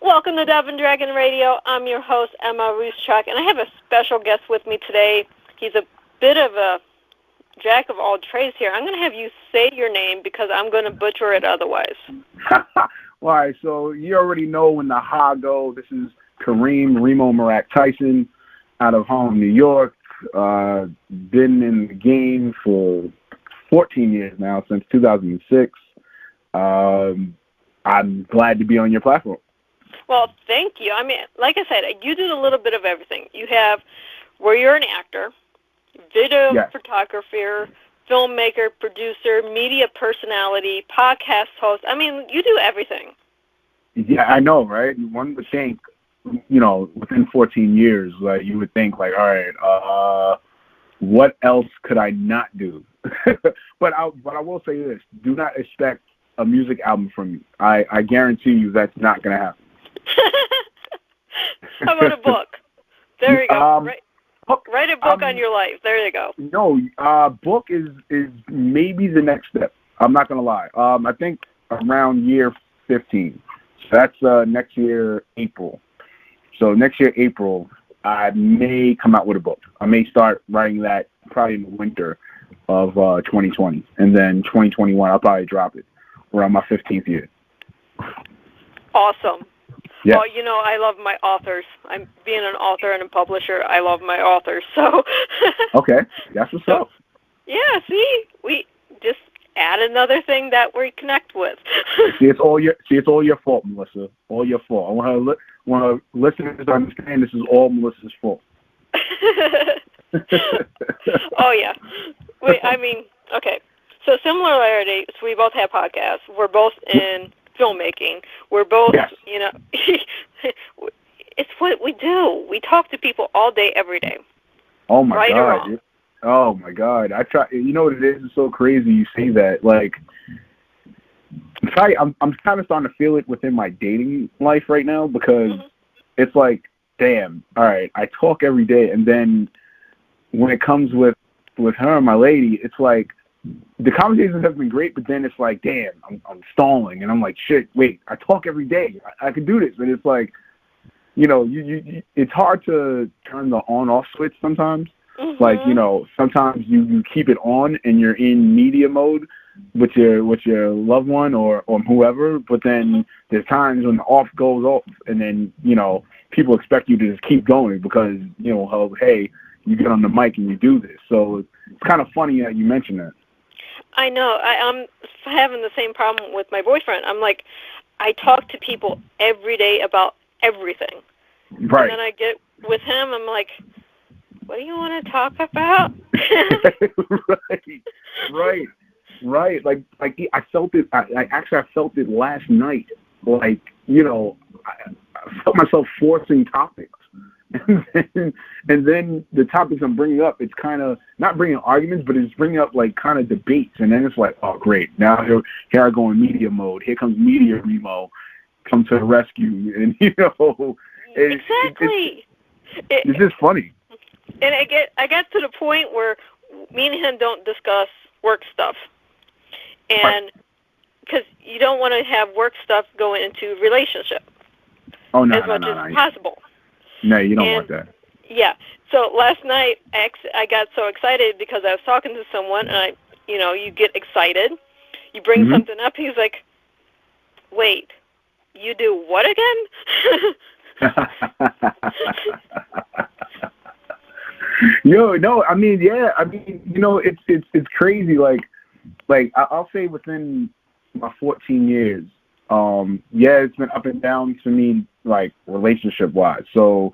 Welcome to Dove and Dragon Radio. I'm your host, M.L.Ruscsak, and I have a special guest with me today. He's a bit of a jack of all trades here. I'm going to have you say your name because I'm going to butcher it otherwise. All right, so you already know when the ha go. This is Kareem, Reem'o Meerak Tyson, out of Harlem, New York. Been in the game for 14 years now, since 2006. I'm glad to be on your platform. Well, thank you. I mean, like I said, you do a little bit of everything. You have where you're an actor, video photographer, filmmaker, producer, media personality, podcast host. I mean, you do everything. Yeah, I know, right? One would think, within 14 years, like you would think, like, all right, what else could I not do? But I will say this: do not expect a music album from me. I guarantee you that's not going to happen. How about a book? There you go. Write a book on your life. There you go. No, book is maybe the next step. I'm not gonna lie. I think around year 15. So that's next year April. So next year April, I may come out with a book. I may start writing that probably in the winter of 2020, and then 2021 I'll probably drop it around my 15th year. Awesome. Yeah. Well, I love my authors. I'm being an author and a publisher. I love my authors. So. Okay, that's what's up. Yeah. See, we just add another thing that we connect with. It's all your fault, Melissa. All your fault. I want listeners to understand this is all Melissa's fault. Oh yeah. Okay. So similarity. So we both have podcasts. We're both in filmmaking. We're both, it's what we do. We talk to people all day, every day. Oh my right God. Oh my God. I try. You know what it is? It's so crazy you say that. Like, I'm kind of starting to feel it within my dating life right now because it's like, damn. All right, I talk every day, and then when it comes with her, my lady, it's like, the conversations have been great, but then it's like, damn, I'm stalling, and I'm like, shit, wait, I talk every day, I can do this, and it's like, you it's hard to turn the on-off switch sometimes. Like, sometimes you keep it on and you're in media mode with your loved one or whoever, but then there's times when the off goes off, and then people expect you to just keep going because hey, you get on the mic and you do this. So it's kind of funny that you mentioned that. I know. I'm having the same problem with my boyfriend. I'm like, I talk to people every day about everything. Right. And then I get with him, I'm like, what do you want to talk about? Right. Like I felt it. I felt it last night. Like, I felt myself forcing topics. And then the topics I'm bringing up, it's kind of not bringing arguments, but it's bringing up like kind of debates. And then it's like, oh, great. Now here I go in media mode. Here comes Media Reemo, come to the rescue. And, exactly. It's just funny. And I get to the point where me and him don't discuss work stuff. And because you don't want to have work stuff going into relationship as much as possible. No, you don't want that. Yeah. So last night, I got so excited because I was talking to someone, and you get excited. You bring something up, he's like, wait, you do what again? No, I mean, yeah, it's crazy. Like I'll say within my 14 years, it's been up and down for me, like relationship-wise. So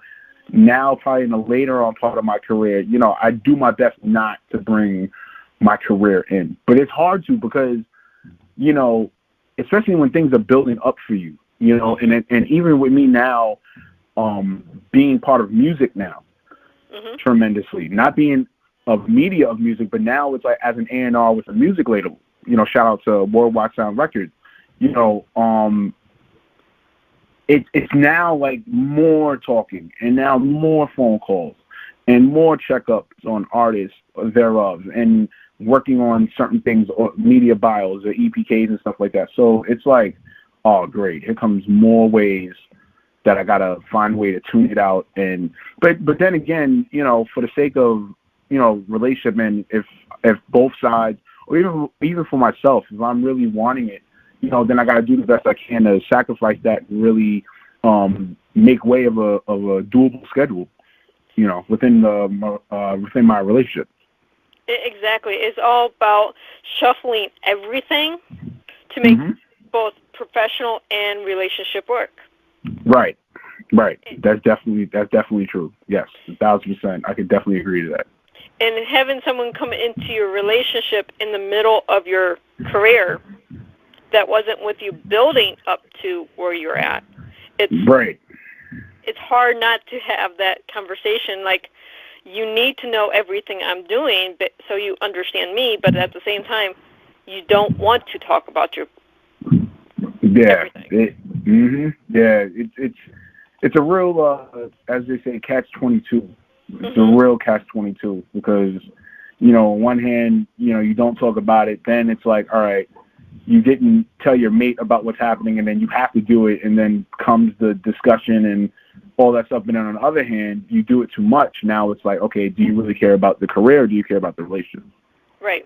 now, probably in the later on part of my career, I do my best not to bring my career in. But it's hard to because, especially when things are building up for you, you know, and even with me now, being part of music now, tremendously, not being of media of music, but now it's like as an A&R with a music label, you know, shout out to Worldwide Soundz Records, you know, it's now like more talking and now more phone calls and more checkups on artists thereof and working on certain things or media bios or EPKs and stuff like that. So it's like, oh great, here comes more ways that I gotta find a way to tune it out. And but then again, you know, for the sake of, you know, relationship, and if both sides, or even for myself, if I'm really wanting it, you know, then I gotta do the best I can to sacrifice that and really make way of a doable schedule, you know, within my relationship. Exactly. It's all about shuffling everything to make both professional and relationship work. Right. That's definitely true. Yes, 1,000%. I could definitely agree to that. And having someone come into your relationship in the middle of your career that wasn't with you building up to where you're at, it's hard not to have that conversation. Like, you need to know everything I'm doing, but so you understand me, but at the same time, you don't want to talk about your everything. It's a real, as they say, catch-22. It's a real catch-22 because, you know, on one hand, you know, you don't talk about it, then it's like, all right, you didn't tell your mate about what's happening, and then you have to do it, and then comes the discussion and all that stuff. And then on the other hand, you do it too much. Now it's like, okay, do you really care about the career, or do you care about the relationship? Right.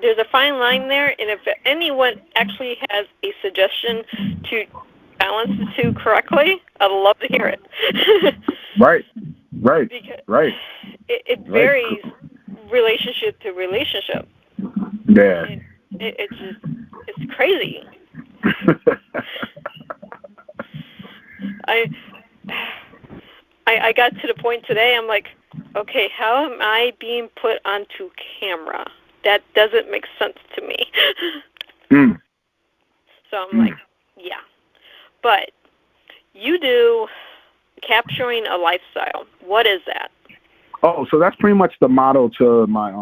There's a fine line there, and if anyone actually has a suggestion to balance the two correctly, I'd love to hear it. Right. Because it varies relationship to relationship. Yeah. It's crazy. I got to the point today, I'm like, okay, how am I being put onto camera? That doesn't make sense to me. So I'm like, yeah. But you do capturing a lifestyle. What is that? Oh, so that's pretty much the motto to my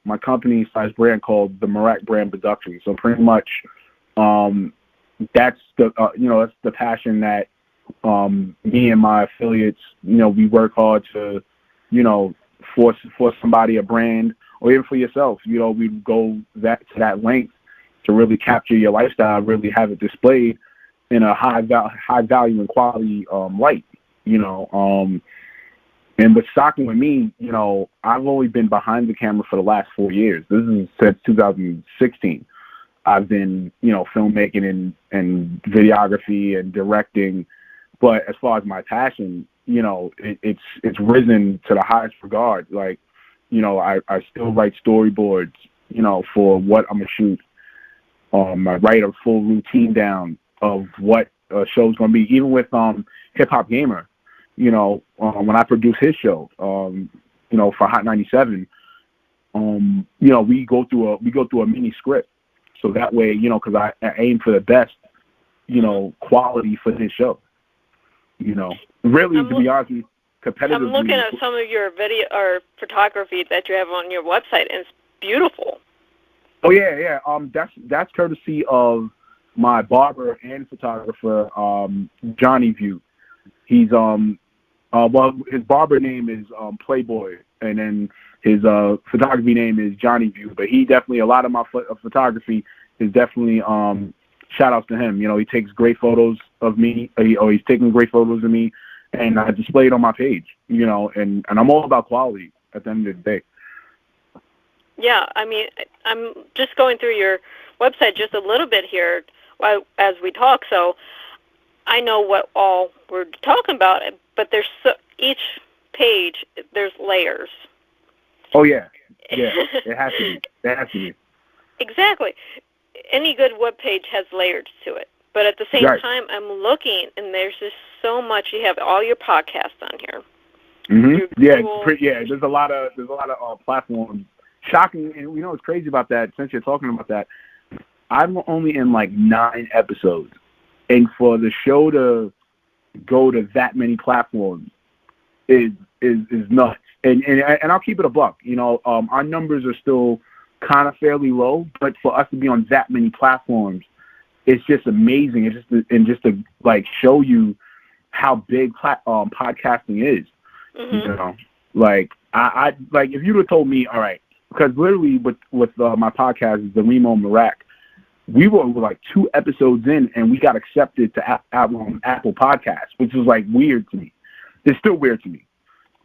my company size brand called the Meerak Brand Production. So pretty much that's the that's the passion that me and my affiliates, you know, we work hard to, you know, for somebody, a brand, or even for yourself, you know, we go to that length to really capture your lifestyle, really have it displayed in a high value and quality light, you know. And what's shocking with me, you know, I've only been behind the camera for the last 4 years. This is since 2016. I've been, you know, filmmaking and videography and directing, but as far as my passion, you know, it's risen to the highest regard. Like, you know, I still write storyboards, you know, for what I'm gonna shoot. I write a full routine down of what a show's gonna be. Even with Hip Hop Gamer, you know, when I produce his show, you know, for Hot 97, you know, we go through a mini script, so that way, you know, because I aim for the best, you know, quality for his show. You know, really, to be honest, competitively. I'm looking at some of your video or photography that you have on your website, and it's beautiful. Oh yeah. That's courtesy of my barber and photographer, Johnny View. He's well, his barber name is Playboy, and then his photography name is Johnny View. But he definitely, a lot of my photography is definitely shout outs to him. You know, he takes great photos of me, he's taking great photos of me, and I display it on my page. You know, and I'm all about quality at the end of the day. Yeah, I mean, I'm just going through your website just a little bit here as we talk, so I know what all we're talking about, but there's each page, there's layers. Oh, yeah. Yeah, it has to be. Exactly. Any good web page has layers to it. But at the same time, I'm looking, and there's just so much. You have all your podcasts on here. Yeah, there's a lot of platforms. Shocking, and you know what's crazy about that, since you're talking about that, I'm only in like 9 episodes, and for the show to go to that many platforms is nuts. And I'll keep it a buck. You know, our numbers are still kind of fairly low, but for us to be on that many platforms, it's just amazing. It's just to like show you how big podcasting is. You know, like I like if you'd have told me, all right, because literally with my podcast is the Reem'o Meerak, we were like 2 episodes in and we got accepted to Apple Podcasts, which was like weird to me. It's still weird to me.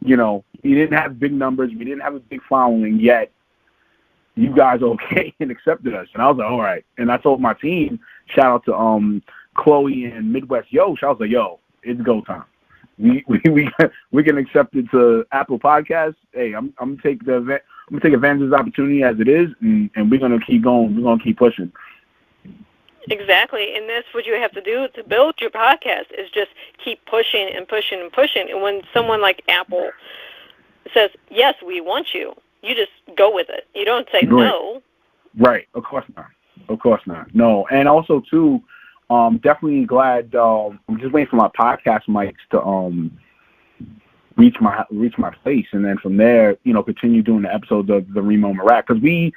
You know, we didn't have big numbers, we didn't have a big following yet. You guys okay and accepted us, and I was like, all right. And I told my team, shout out to Chloe and Midwest Yosh, I was like, yo, it's go time. We get accepted to Apple Podcasts. Hey, I'm gonna take advantage of this opportunity as it is, and we're gonna keep going. We're gonna keep pushing. Exactly, and that's what you have to do to build your podcast, is just keep pushing and pushing and pushing. And when someone like Apple says, yes, we want you, you just go with it. You don't say no. Right, of course not. No, and also, too, definitely glad, I'm just waiting for my podcast mics to reach my place, and then from there, you know, continue doing the episodes of the Reem'o Meerak, because the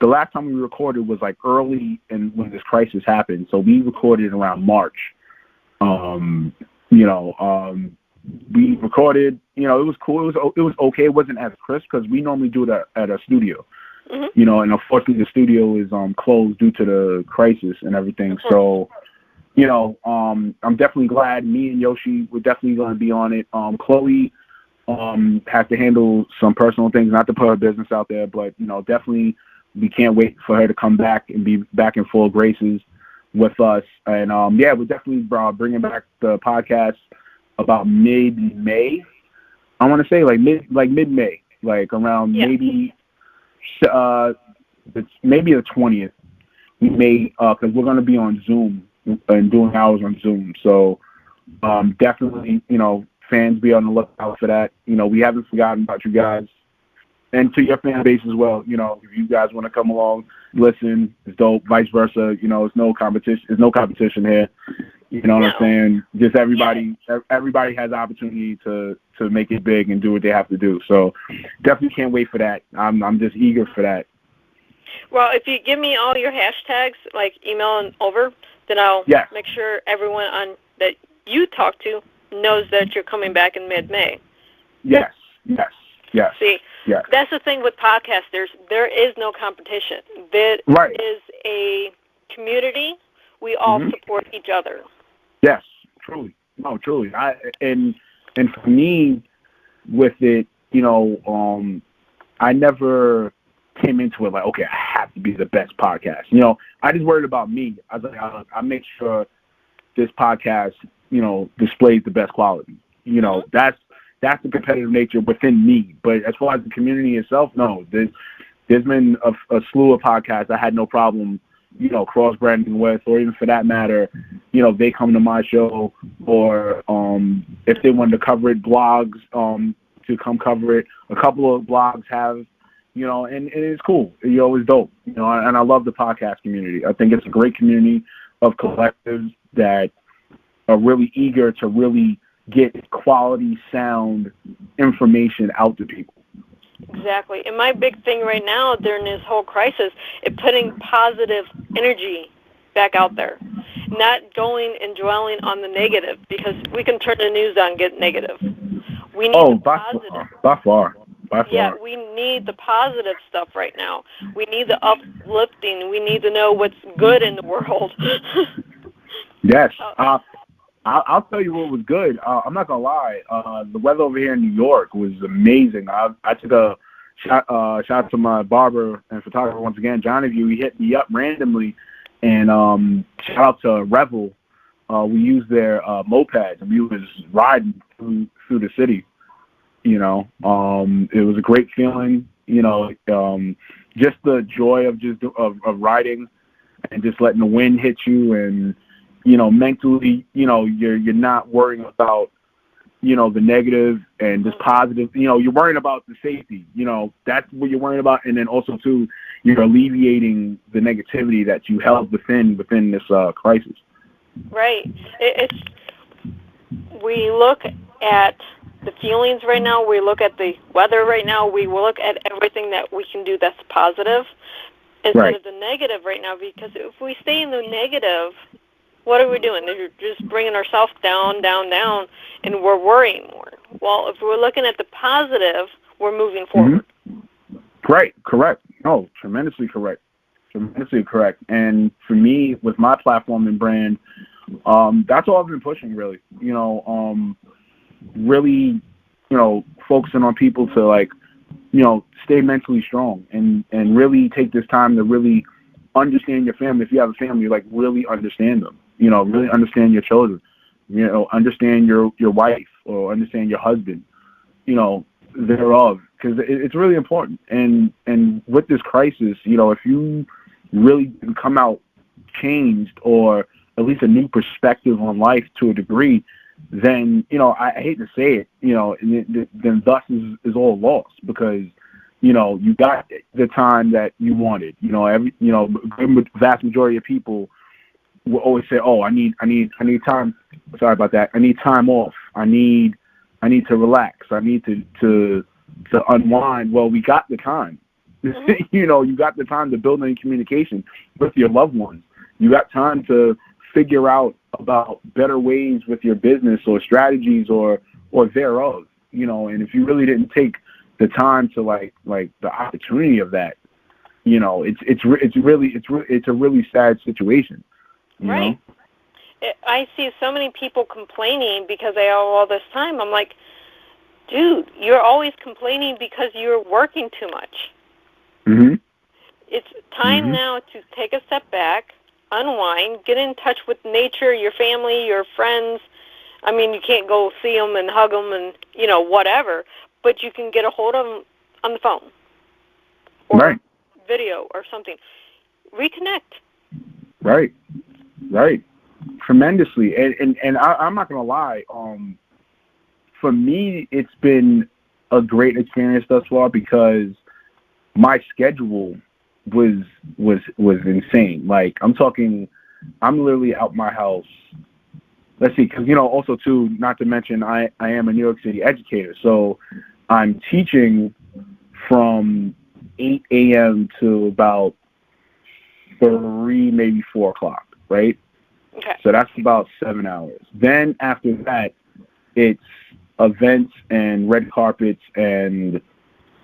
last time we recorded was like early and when this crisis happened. So we recorded around March. We recorded, you know, it was cool. It was okay. It wasn't as crisp because we normally do it at a studio, you know, and unfortunately the studio is closed due to the crisis and everything. So, you know, I'm definitely glad me and Yoshi, we're definitely going to be on it. Chloe has to handle some personal things, not to put her business out there, but, you know, definitely we can't wait for her to come back and be back in full graces with us. And, yeah, we're definitely bringing back the podcast about mid-May. I want to say mid-May, like around maybe the 20th. We may, because we're going to be on Zoom and doing hours on Zoom. So definitely, you know, fans be on the lookout for that. You know, we haven't forgotten about you guys. And to your fan base as well, you know, if you guys want to come along, listen, it's dope. Vice versa, you know, it's no competition. There's no competition here. You know what I'm saying? Just everybody has the opportunity to make it big and do what they have to do. So definitely can't wait for that. I'm just eager for that. Well, if you give me all your hashtags, like email over, then I'll make sure everyone that you talk to knows that you're coming back in mid-May. Yes. See, that's the thing with podcasters. There is no competition. There is a community. We all support each other. Yes, truly. No, truly. And for me, with it, you know, I never came into it like, okay, I have to be the best podcast. You know, I just worried about me. I was like, I make sure this podcast, you know, displays the best quality. You know, that's the competitive nature within me. But as far as the community itself, no. There's been a slew of podcasts I had no problem, you know, cross-branding with, or even for that matter, you know, they come to my show, or if they wanted to cover it, blogs to come cover it. A couple of blogs have, you know, and it's cool. You know, it's dope. You know, and I love the podcast community. I think it's a great community of collectives that are really eager to really get quality sound information out to people. Exactly. And my big thing right now during this whole crisis is putting positive energy back out there, not going and dwelling on the negative, because we can turn the news on and get negative. We need the positive. By far. Yeah, we need the positive stuff right now. We need the uplifting. We need to know what's good in the world. Yes. I'll tell you what was good. I'm not gonna lie. The weather over here in New York was amazing. I took a shot to my barber and photographer once again, Johnny View. He hit me up randomly, and shout out to Revel. We used their mopeds, and we was riding through the city. You know, it was a great feeling. You know, just the joy of riding and just letting the wind hit you, and you know, mentally, you know, you're not worrying about, you know, the negative and just positive. You know, you're worrying about the safety. You know, that's what you're worrying about. And then also, too, you're alleviating the negativity that you held within this crisis. Right. We look at the feelings right now. We look at the weather right now. We look at everything that we can do that's positive instead of the negative right now. Because if we stay in the negative, what are we doing? We're just bringing ourselves down, down, down, and we're worrying more. Well, if we're looking at the positive, we're moving forward. Right. Correct. No, tremendously correct. Tremendously correct. And for me, with my platform and brand, that's all I've been pushing, really. Really, focusing on people to, like, stay mentally strong and really take this time to really understand your family. If you have a family, like, really understand them. Really understand your children. Understand your wife or understand your husband. Thereof, because it's really important. And with this crisis, if you really come out changed or at least a new perspective on life to a degree, then I hate to say it, then thus is all lost, because you got the time that you wanted. Vast majority of people will always say, "Oh, I need time." Sorry about that. I need time off. I need to relax. I need to unwind. Well, we got the time. You got the time to build any communication with your loved ones. You got time to figure out about better ways with your business or strategies or thereof. And if you really didn't take the time to like the opportunity of that, it's a really sad situation. Right. I see so many people complaining because they have all this time. I'm like, dude, you're always complaining because you're working too much. It's time now to take a step back, unwind, get in touch with nature, your family, your friends. I mean, you can't go see them and hug them and, whatever, but you can get a hold of them on the phone or video or something. Reconnect. Right. Tremendously. And I'm not going to lie. For me, it's been a great experience thus far because my schedule was insane. Like, I'm literally out my house. Let's see, because, also, too, not to mention, I am a New York City educator. So I'm teaching from 8 a.m. to about 3, maybe 4 o'clock, right? Okay. So that's about 7 hours. Then after that, it's events and red carpets and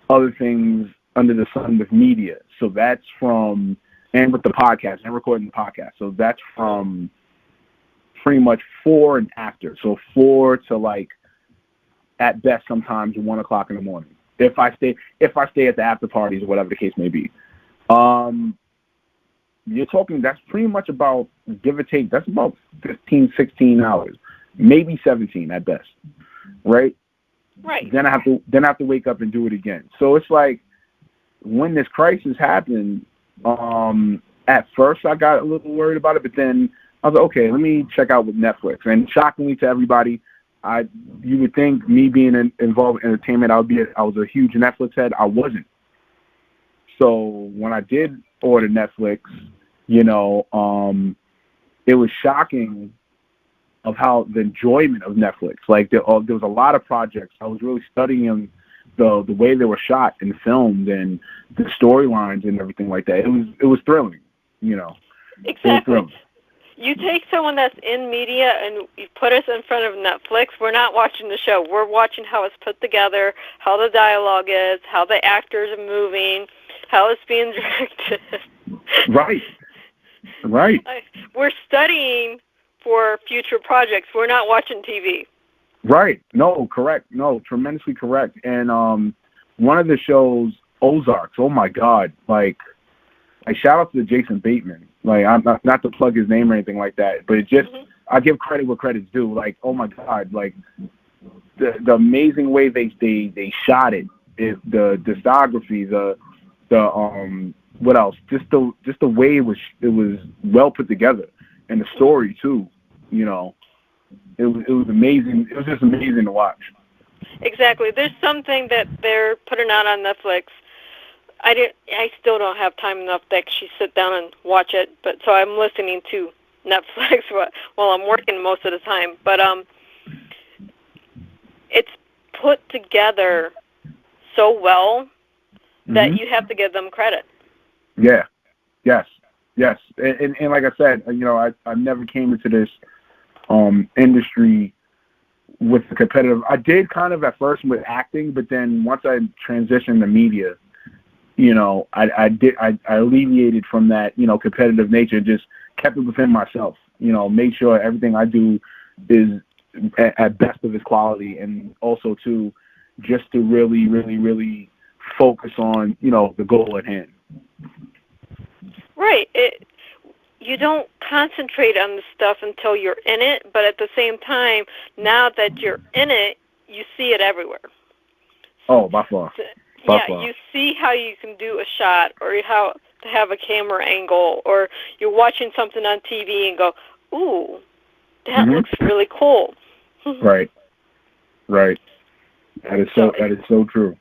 other things under the sun with media. So that's and with the podcast and recording the podcast. So that's from pretty much 4 and after. So 4 to, like, at best sometimes 1 o'clock in the morning. If I stay at the after parties or whatever the case may be. You're talking, that's pretty much about, give or take, that's about 15, 16 hours, maybe 17 at best, right? Right. Then I have to wake up and do it again. So it's like, when this crisis happened, at first I got a little worried about it, but then I was like, okay, let me check out with Netflix. And shockingly to everybody, you would think me being involved in entertainment, I was a huge Netflix head. I wasn't. So when I did order Netflix, it was shocking of how the enjoyment of Netflix. Like, there was a lot of projects. I was really studying the way they were shot and filmed and the storylines and everything like that. It was thrilling, Exactly. You take someone that's in media and you put us in front of Netflix, we're not watching the show. We're watching how it's put together, how the dialogue is, how the actors are moving, how it's being directed. Right. We're studying for future projects. We're not watching TV. Right. No, correct. No, tremendously correct. And one of the shows, Ozarks, oh my God, like shout out to Jason Bateman. Like, I'm not to plug his name or anything like that, but it just, I give credit where credit's due. Like, oh my God, like the amazing way they shot it, the discography, the what else? Just the way it was well put together, and the story too. It was amazing. It was just amazing to watch. Exactly. There's something that they're putting out on Netflix. I still don't have time enough to actually sit down and watch it. But so I'm listening to Netflix while I'm working most of the time. But it's put together so well that you have to give them credit. Yeah. Yes. And like I said, I never came into this industry with the competitive. I did kind of at first with acting, but then once I transitioned to media, I alleviated from that, competitive nature, just kept it within myself, made sure everything I do is at best of its quality, and also to just to really, really, really focus on, the goal at hand. Right. You don't concentrate on the stuff until you're in it, but at the same time, now that you're in it, you see it everywhere. Oh, by far. You see how you can do a shot, or how to have a camera angle, or you're watching something on TV and go, ooh, that looks really cool. Right. That is so true.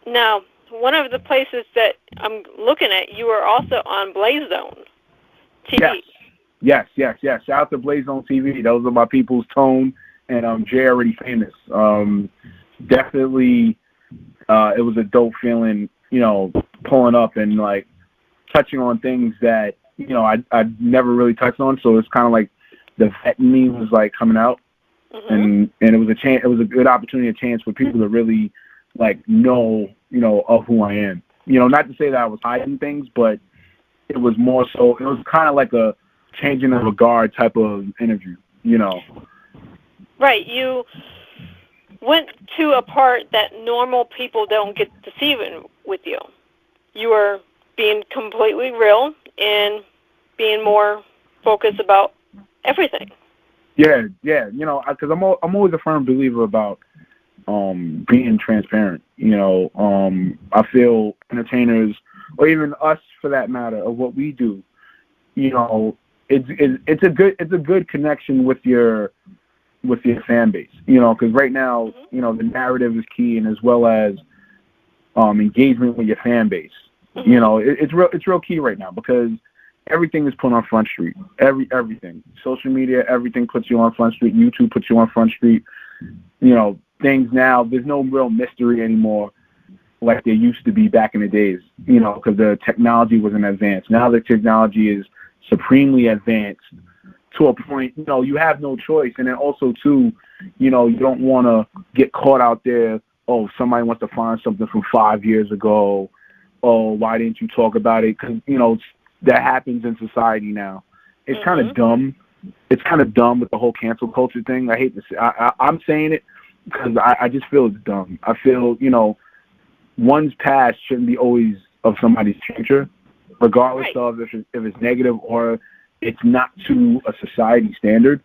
Now, one of the places that I'm looking at, you are also on Blaze Zone TV. Yes. Shout out to Blaze Zone TV. Those are my people's Tone and Jay Already Famous. Definitely, it was a dope feeling, pulling up and like touching on things that I'd never really touched on. So it's kind of like the vet in me was like coming out, and it was a chance. It was a good opportunity, a chance for people to really like know of who I am. Not to say that I was hiding things, but it was more so. It was kind of like a changing of a guard type of interview. Right. You went to a part that normal people don't get to see with you. You were being completely real and being more focused about everything. Yeah. Because I'm always a firm believer about being transparent. I feel entertainers, or even us for that matter, of what we do, it's a good connection with your fan base, because right now, the narrative is key, and as well as engagement with your fan base. It's real key right now, because everything is put on Front Street. Everything. Social media, everything puts you on Front Street. YouTube puts you on Front Street. Things now, there's no real mystery anymore like there used to be back in the days, because the technology wasn't advanced. Now the technology is supremely advanced to a point, you have no choice. And then also, too, you don't want to get caught out there, oh, somebody wants to find something from 5 years ago. Oh, why didn't you talk about it? Because, that happens in society now. It's kind of dumb. It's kind of dumb with the whole cancel culture thing. I hate to say I'm saying it because I just feel it's dumb. I feel, one's past shouldn't be always of somebody's future, regardless of if it's negative or it's not to a society standard,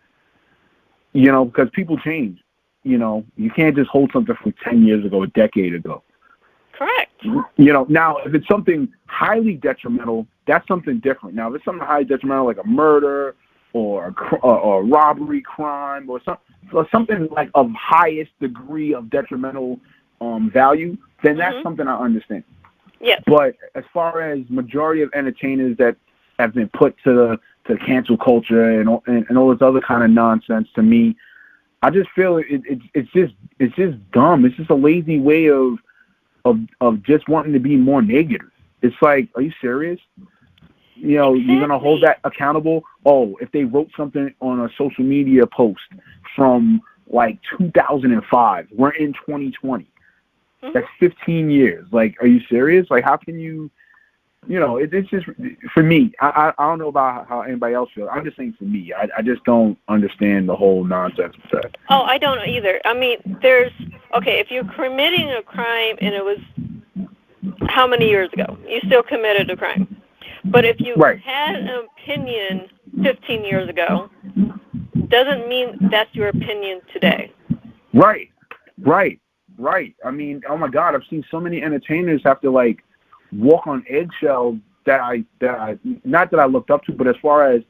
because people change. You can't just hold something from 10 years ago, a decade ago. Correct. Now, if it's something highly detrimental, that's something different. Now, if it's something highly detrimental like a murder or a robbery crime or something like of highest degree of detrimental value, then that's something I understand. Yes. But as far as majority of entertainers that have been put to cancel culture and all this other kind of nonsense, to me, I just feel it's just dumb. It's just a lazy way of just wanting to be more negative. It's like, are you serious? Exactly. You're going to hold that accountable? Oh, if they wrote something on a social media post from like 2005, we're in 2020. That's 15 years. Like, are you serious? Like, how can you, it's just, for me, I don't know about how anybody else feels. I'm just saying for me, I just don't understand the whole nonsense with that. Oh, I don't either. I mean, if you're committing a crime and it was how many years ago, you still committed a crime. But if you had an opinion 15 years ago, doesn't mean that's your opinion today. Right. I mean, oh my God, I've seen so many entertainers have to like walk on eggshells that I not that I looked up to, but as far as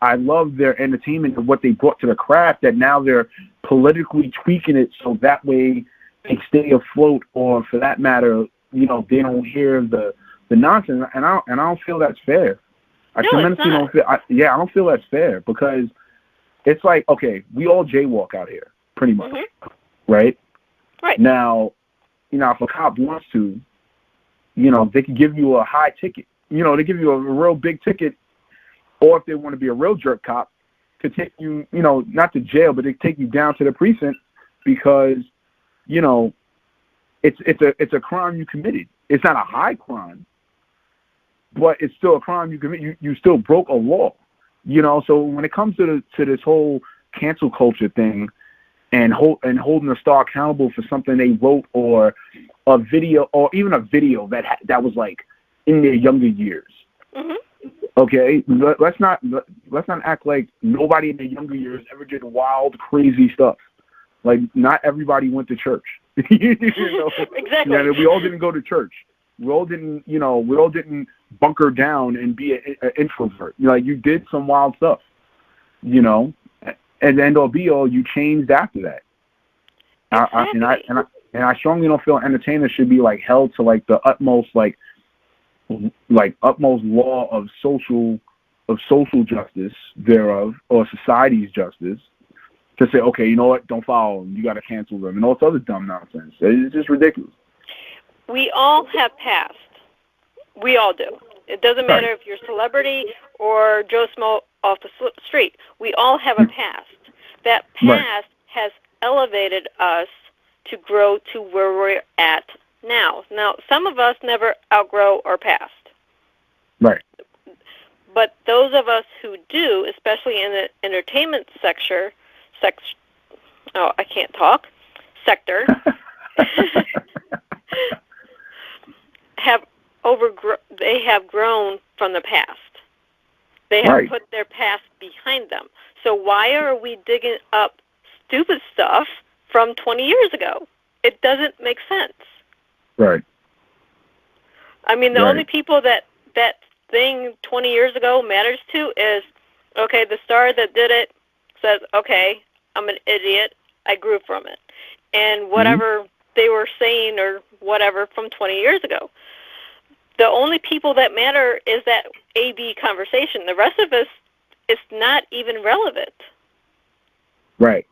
I love their entertainment and what they brought to the craft, that now they're politically tweaking it so that way they stay afloat, or for that matter, they don't hear the nonsense, and I don't feel that's fair. I tremendously don't feel. I don't feel that's fair, because it's like, okay, we all jaywalk out here, pretty much, right? Right. Now, if a cop wants to, they can give you a high ticket. They give you a real big ticket, or if they want to be a real jerk cop, to take you, not to jail, but they take you down to the precinct, because, it's a crime you committed. It's not a high crime, but it's still a crime you commit. You still broke a law, So when it comes to this whole cancel culture thing, and holding a star accountable for something they wrote, or a video, or even a video that was like in their younger years. Okay, let's not act like nobody in their younger years ever did wild, crazy stuff. Like, not everybody went to church. Exactly. We all didn't go to church. We all didn't bunker down and be an introvert. You did some wild stuff. And end all be all, you changed after that. Exactly. And I strongly don't feel entertainers should be like held to like the utmost utmost law of social justice thereof, or society's justice, to say, okay, you know what, don't follow them, you got to cancel them, and all this other dumb nonsense. It's just ridiculous. We all have past. We all do. It doesn't matter if you're a celebrity or Joe Smo off the street. We all have a past. That past has elevated us to grow to where we're at now. Now, some of us never outgrow our past. Right. But those of us who do, especially in the entertainment sector, they have grown from the past. They have put their past behind them. So why are we digging up stupid stuff from 20 years ago? It doesn't make sense. Right. I mean, the only people that thing 20 years ago matters to is, okay, the star that did it says, okay, I'm an idiot, I grew from it. And whatever they were saying or whatever from 20 years ago. The only people that matter is that A-B conversation. The rest of us, it's not even relevant. Right.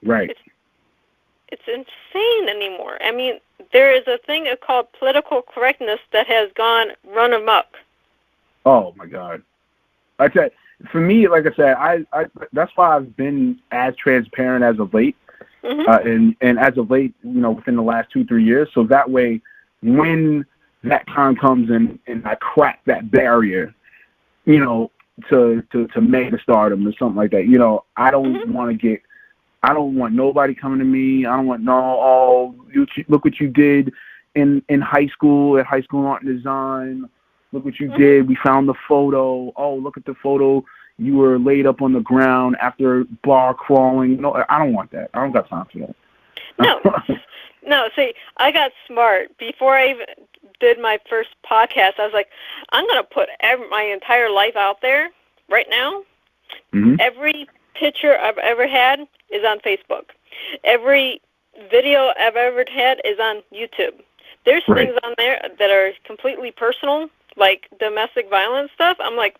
Right. It's insane anymore. I mean, there is a thing called political correctness that has run amok. Oh my God! I said, for me, like I said, I that's why I've been as transparent as of late, and as of late, within the last 2-3 years. So that way, when that time comes and I crack that barrier, to mega stardom or something like that, I don't want to get. I don't want nobody coming to me. I don't want look what you did in high school, at High School Art and Design. Look what you did. We found the photo. Oh, look at the photo. You were laid up on the ground after bar crawling. No, I don't want that. I don't got time for that. No. See, I got smart. Before I even did my first podcast, I was like, I'm going to put my entire life out there right now. Every picture I've ever had is on Facebook. Every video I've ever had is on YouTube. There's things on there that are completely personal, like domestic violence stuff. I'm like,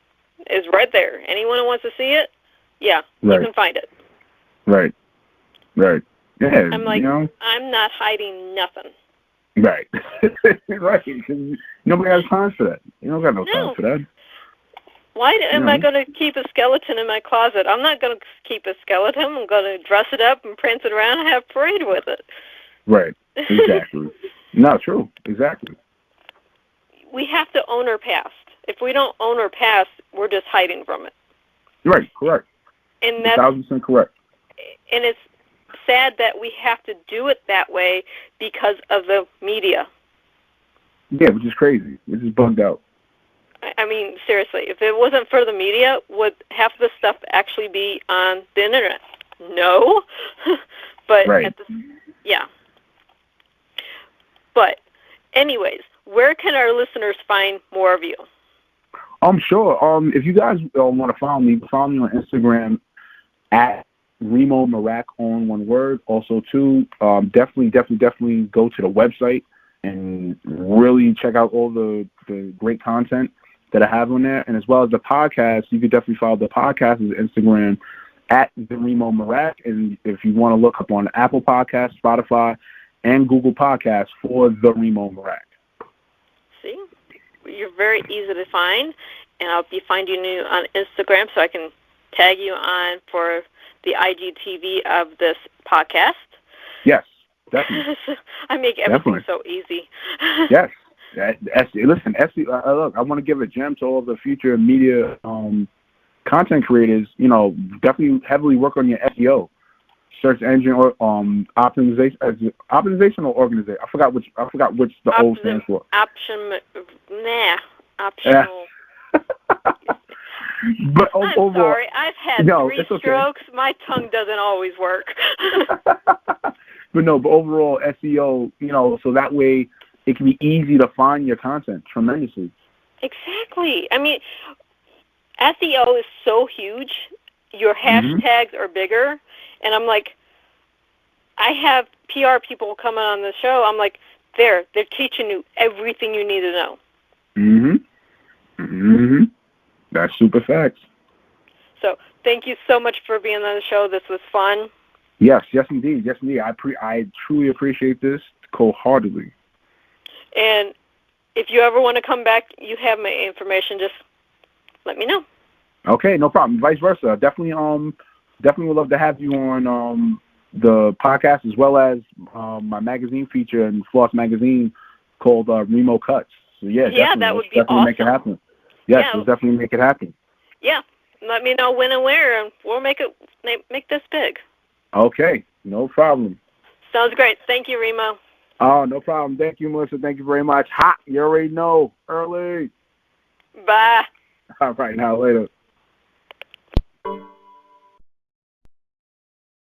it's right there. Anyone who wants to see it, you can find it. Right. Yeah. I'm like, I'm not hiding nothing. Right. Right. Because nobody has time for that. You don't got no time for that. Why am I going to keep a skeleton in my closet? I'm not going to keep a skeleton. I'm going to dress it up and prance it around and have a parade with it. Right. Exactly. No, true. Exactly. We have to own our past. If we don't own our past, we're just hiding from it. Right. Correct. And that's 1,000% correct. And it's sad that we have to do it that way because of the media. Yeah, which is crazy. It's just bugged out. I mean, seriously, if it wasn't for the media, would half the stuff actually be on the internet? No. But But anyways, where can our listeners find more of you? Sure. If you guys want to follow me on Instagram at Reem'o Meerak, on one word. Also, too, definitely go to the website, and really check out all the great content that I have on there. And as well as the podcast, you could definitely follow the podcast's Instagram at the Reem'o Meerak. And if you want to look up on Apple Podcasts, Spotify, and Google Podcasts for the Reem'o Meerak. See? You're very easy to find, and I'll be finding you on Instagram so I can tag you on for the IGTV of this podcast. Yes, definitely. I make everything so easy. Yes. Listen, look, I want to give a gem to all the future media content creators. You know, definitely heavily work on your SEO, search engine or optimization or organization. I forgot which the O stands for. Optional. But I'm overall, sorry, I've had 3 strokes. My tongue doesn't always work. But overall SEO, you know, so that way it can be easy to find your content tremendously. Exactly. I mean, SEO is so huge. Your hashtags are bigger. And I'm like, I have PR people coming on the show. I'm like, they're teaching you everything you need to know. That's super facts. So thank you so much for being on the show. This was fun. Yes, indeed. I truly appreciate this wholeheartedly. And if you ever want to come back, you have my information. Just let me know. Okay, no problem. Vice versa. Definitely would love to have you on the podcast as well as my magazine feature in Floss Magazine called Reemo Cuts. So yeah, that would be definitely awesome. Make it happen. Yes, we'll definitely make it happen. Yeah, let me know when and where, and we'll make this big. Okay, no problem. Sounds great. Thank you, Reemo. Oh, no problem. Thank you, Melissa. Thank you very much. Ha! You already know. Early. Bye. All right, now, later.